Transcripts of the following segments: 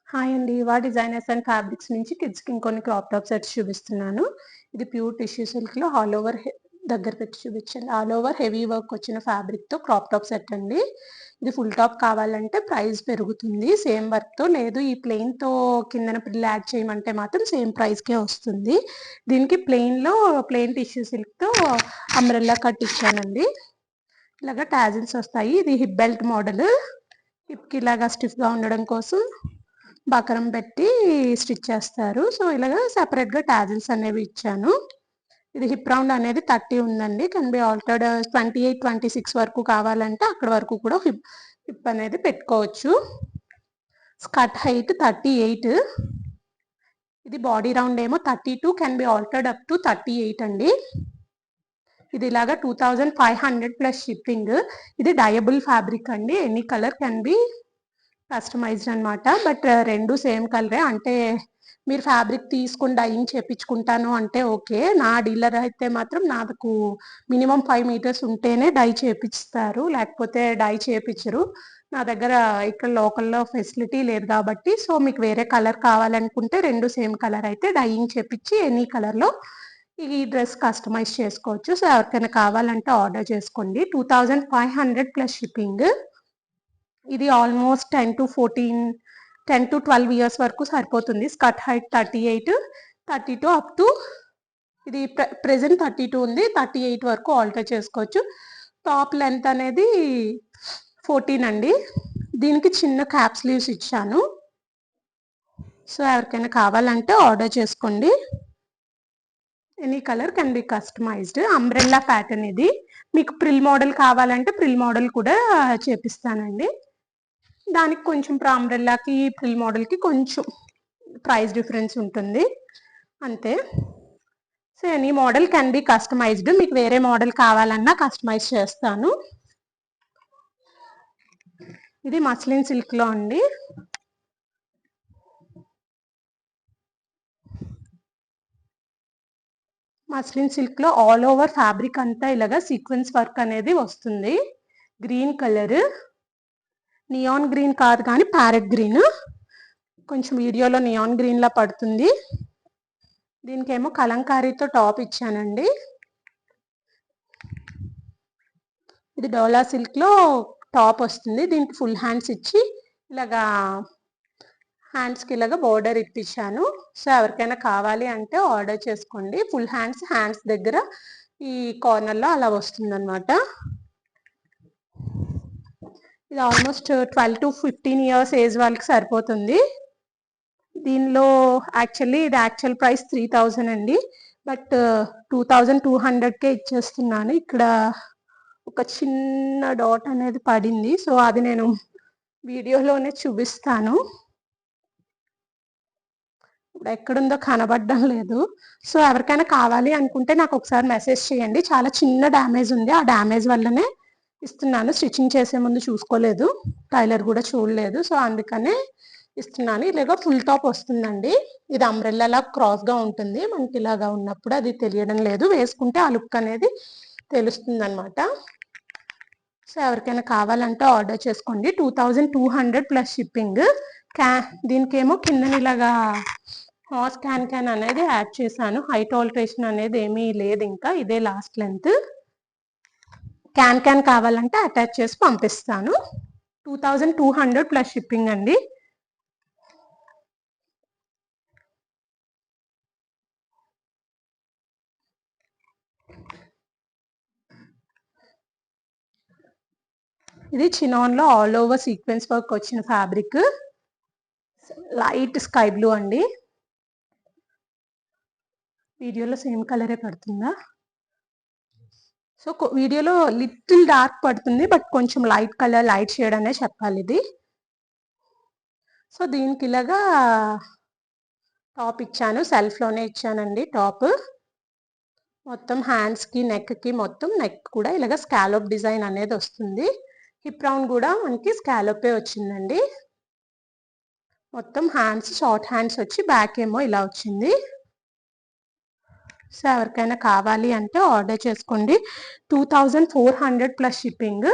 Hi అండి. Designers and fabrics నుంచి కిడ్స్‌కి ఇంకొన్ని క్రాప్ టాప్ సెట్స్ చూపిస్తున్నాను. ఇది ప్యూర్ టిష్యూ సిల్క్‌లో ఆల్ ఓవర్ దగ్గర పెట్టి చూపించండి. ఆల్ ఓవర్ హెవీ వర్క్ వచ్చిన ఫ్యాబ్రిక్‌తో క్రాప్ టాప్ సెట్ అండి. ఇది ఫుల్ టాప్ కావాలంటే ప్రైస్ పెరుగుతుంది. సేమ్ వర్క్‌తో లేదు ఈ ప్లెయిన్‌తో కిందన ప్రిల్ యాడ్ చేయమంటే మాత్రం సేమ్ ప్రైస్‌కే వస్తుంది. దీనికి ప్లెయిన్ టిష్యూ సిల్క్‌తో అంబ్రెల్లా కట్ ఇచ్చానండి. ఇలాగ టాజిల్స్ వస్తాయి. ఇది హిప్ బెల్ట్ మోడల్. హిప్‌కి ఇలాగా స్టిఫ్‌గా ఉండడం కోసం బకరం పెట్టి స్టిచ్ చేస్తారు. సో ఇలాగా సెపరేట్‌గా టాజిల్స్ అనేవి ఇచ్చాను. ఇది హిప్ రౌండ్ అనేది 30 ఉందండి. కెన్ బి ఆల్టర్డ్ 28, 26 వరకు కావాలంటే అక్కడ వరకు కూడా హిప్ అనేది పెట్టుకోవచ్చు. Skirt height 38. ఇది బాడీ రౌండ్ ఏమో 32, can be altered up to 38 అండి. ఇది ఇలాగా 2500 ప్లస్ షిప్పింగ్. ఇది డయబుల్ ఫ్యాబ్రిక్ అండి. Any colour can be customised అనమాట. బట్ రెండు సేమ్ కలరే. అంటే మీరు ఫ్యాబ్రిక్ తీసుకుని డైయింగ్ చేపించుకుంటాను అంటే ఓకే. నా డీలర్ అయితే మాత్రం నాకు మినిమం 5 మీటర్స్ ఉంటేనే డై చేపిస్తారు, లేకపోతే డై చేపించరు. నా దగ్గర ఇక్కడ లోకల్లో ఫెసిలిటీ లేదు కాబట్టి, సో మీకు వేరే కలర్ కావాలనుకుంటే రెండు సేమ్ కలర్ అయితే డైయింగ్ చేపించి ఎనీ కలర్లో ఈ డ్రెస్ కస్టమైజ్ చేసుకోవచ్చు. సో ఎవరికైనా కావాలంటే ఆర్డర్ చేసుకోండి. 2500 ప్లస్ షిప్పింగ్. ఇది ఆల్మోస్ట్ 10 to 12 ఇయర్స్ వరకు సరిపోతుంది. స్కర్ట్ హైట్ 38, 32 అప్ టు ఇది ప్రెజెంట్ 32 ఉంది. 38 వరకు ఆల్టర్ చేసుకోవచ్చు. టాప్ లెంత్ అనేది 14 అండి. దీనికి చిన్న క్యాప్ స్లీవ్స్ ఇచ్చాను. సో ఎవరికైనా కావాలంటే ఆర్డర్ చేసుకోండి. Any colour can be customised. Umbrella pattern ఇది. మీకు ప్రిల్ మోడల్ కావాలంటే ప్రిల్ మోడల్ కూడా చేపిస్తానండి. దానికి కొంచెం అంబ్రెల్లాకి ప్రిల్ మోడల్కి కొంచెం ప్రైస్ డిఫరెన్స్ ఉంటుంది అంతే. So any model can be customised. మీకు వేరే మోడల్ కావాలన్నా కస్టమైజ్ చేస్తాను. ఇది మస్లిన్ సిల్క్లో అండి. మస్లిన్ సిల్క్లో ఆల్ ఓవర్ ఫ్యాబ్రిక్ అంతా ఇలాగా సీక్వెన్స్ వర్క్ అనేది వస్తుంది. గ్రీన్ కలర్, నియాన్ గ్రీన్ కాదు కానీ ప్యారెట్ గ్రీన్. కొంచెం వీడియోలో నియాన్ గ్రీన్ లా పడుతుంది. దీనికేమో కలంకారీతో టాప్ ఇచ్చానండి. ఇది డోలా సిల్క్లో టాప్ వస్తుంది. దీనికి ఫుల్ హ్యాండ్స్ ఇచ్చి ఇలాగా హ్యాండ్స్కి ఇలాగా బోర్డర్ ఇప్పించాను. సో ఎవరికైనా కావాలి అంటే ఆర్డర్ చేసుకోండి. ఫుల్ హ్యాండ్స్ దగ్గర ఈ కార్నర్లో అలా వస్తుంది అనమాట. ఇది ఆల్మోస్ట్ 12 to 15 ఇయర్స్ ఏజ్ వాళ్ళకి సరిపోతుంది. దీనిలో ఇది యాక్చువల్ ప్రైస్ 3000 అండి. బట్ 2200కే ఇచ్చేస్తున్నాను. ఇక్కడ ఒక చిన్న డాట్ అనేది పడింది. సో అది నేను వీడియోలోనే చూపిస్తాను. ఇప్పుడు ఎక్కడుందో కనబడడం లేదు. సో ఎవరికైనా కావాలి అనుకుంటే నాకు ఒకసారి మెసేజ్ చేయండి. చాలా చిన్న డ్యామేజ్ ఉంది. ఆ డ్యామేజ్ వల్లనే ఇస్తున్నాను. స్టిచ్చింగ్ చేసే ముందు చూసుకోలేదు, టైలర్ కూడా చూడలేదు. సో అందుకనే ఇస్తున్నాను. ఇలాగా ఫుల్ టాప్ వస్తుందండి. ఇది అంబ్రెల్లా క్రాస్గా ఉంటుంది. మనకి ఇలాగా ఉన్నప్పుడు అది తెలియడం లేదు, వేసుకుంటే ఆ లుక్ అనేది తెలుస్తుంది అనమాట. సో ఎవరికైనా కావాలంటే ఆర్డర్ చేసుకోండి. 2200 ప్లస్ షిప్పింగ్. దీనికేమో కింద ఇలాగా హాస్ క్యాన్ అనేది యాడ్ చేశాను. హైట్ ఆల్టరేషన్ అనేది ఏమీ లేదు, ఇంకా ఇదే లాస్ట్ లెంత్. క్యాన్ కావాలంటే అటాచ్ చేసి పంపిస్తాను. 2200 ప్లస్ షిప్పింగ్ అండి. ఇది చినాన్లో ఆల్ ఓవర్ సీక్వెన్స్ వర్క్ వచ్చిన ఫ్యాబ్రిక్. లైట్ స్కై బ్లూ అండి. వీడియోలో సేమ్ కలరే పడుతుందా? సో వీడియోలో లిటిల్ డార్క్ పడుతుంది, బట్ కొంచెం లైట్ కలర్, లైట్ షేడ్ అనే చెప్పాలి ఇది. సో దీనికి ఇలాగా టాప్ ఇచ్చాను. సెల్ఫ్లోనే ఇచ్చానండి టాప్. మొత్తం హ్యాండ్స్కి, నెక్కి, మొత్తం నెక్ కూడా ఇలాగ స్కాలప్ డిజైన్ అనేది వస్తుంది. హిప్ రౌండ్ కూడా మనకి స్కాలపే వచ్చిందండి. మొత్తం హ్యాండ్స్ షార్ట్ హ్యాండ్స్ వచ్చి బ్యాక్ ఏమో ఇలా వచ్చింది. సో ఎవరికైనా కావాలి అంటే ఆర్డర్ చేసుకోండి. 2400 ప్లస్ షిప్పింగ్.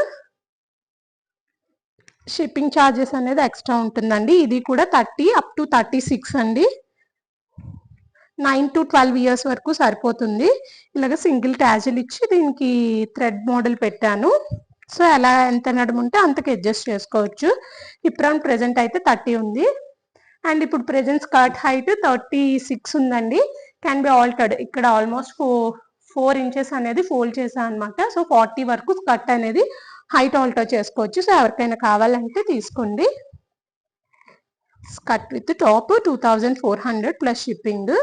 షిప్పింగ్ ఛార్జెస్ అనేది ఎక్స్ట్రా ఉంటుందండి. ఇది కూడా 30 అప్ టు 36 అండి. 9 to 12 ఇయర్స్ వరకు సరిపోతుంది. ఇలాగ సింగిల్ ట్యాజిల్ ఇచ్చి దీనికి థ్రెడ్ మోడల్ పెట్టాను. సో ఎలా ఎంత నడుము ఉంటే అంతకు అడ్జస్ట్ చేసుకోవచ్చు. హిప్ రౌండ్ ప్రెజెంట్ అయితే 30 ఉంది. అండ్ ఇప్పుడు ప్రెజెంట్ స్కర్ట్ హైట్ 36 ఉందండి. Can be altered. ఇక్కడ ఆల్మోస్ట్ 4 ఇంచెస్ అనేది ఫోల్డ్ చేశాను అనమాట. సో 40 వరకు స్కర్ట్ అనేది హైట్ ఆల్టర్ చేసుకోవచ్చు. సో ఎవరికైనా కావాలంటే తీసుకోండి. Skirt with top 2400 plus shipping.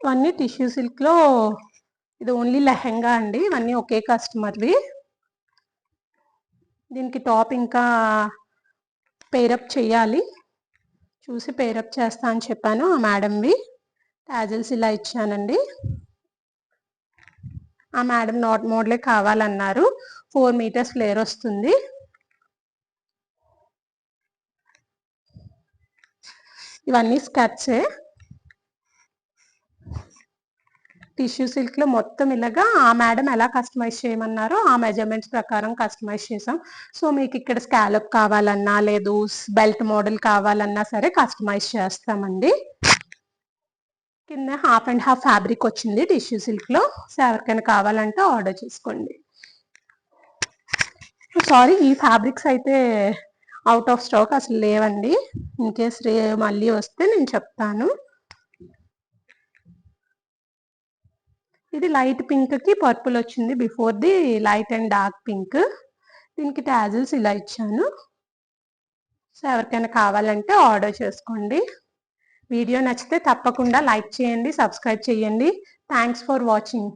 ఇవన్నీ టిష్యూ సిల్క్ లో, ఇది ఓన్లీ లెహెంగా అండి. ఇవన్నీ ఒకే కస్టమర్వి. దీనికి టాప్ ఇంకా పేరప్ చేయాలి. చూసి పేరప్ చేస్తా అని చెప్పాను ఆ మేడంవి. టాజిల్స్ ఇలా ఇచ్చానండి. ఆ మేడం నాట్ మోడలే కావాలన్నారు. 4 మీటర్స్ ఫ్లేర్ వస్తుంది. ఇవన్నీ స్కర్ట్సే. టిష్యూ సిల్క్ లో మొత్తం ఇలాగా ఆ మేడం ఎలా కస్టమైజ్ చేయమన్నారో ఆ మెజర్మెంట్స్ ప్రకారం కస్టమైజ్ చేసాం. సో మీకు ఇక్కడ స్కాలప్ కావాలన్నా లేదు బెల్ట్ మోడల్ కావాలన్నా సరే కస్టమైజ్ చేస్తామండి. కింద హాఫ్ అండ్ హాఫ్ ఫ్యాబ్రిక్ వచ్చింది టిష్యూ సిల్క్ లో. సో ఎవరికైనా కావాలంటే ఆర్డర్ చేసుకోండి. సారీ, ఈ ఫ్యాబ్రిక్స్ అయితే అవుట్ ఆఫ్ స్టాక్ అసలు లేవండి. ఇన్ కేస్ మళ్ళీ వస్తే నేను చెప్తాను. ఇది లైట్ పింక్ కి పర్పుల్ వచ్చింది. Before the light and dark pink. దీనికి టాజిల్స్ ఇలా ఇచ్చాను. సో ఎవరికైనా కావాలంటే ఆర్డర్ చేసుకోండి. వీడియో నచ్చితే తప్పకుండా లైక్ చేయండి, సబ్స్క్రైబ్ చేయండి. Thanks for watching.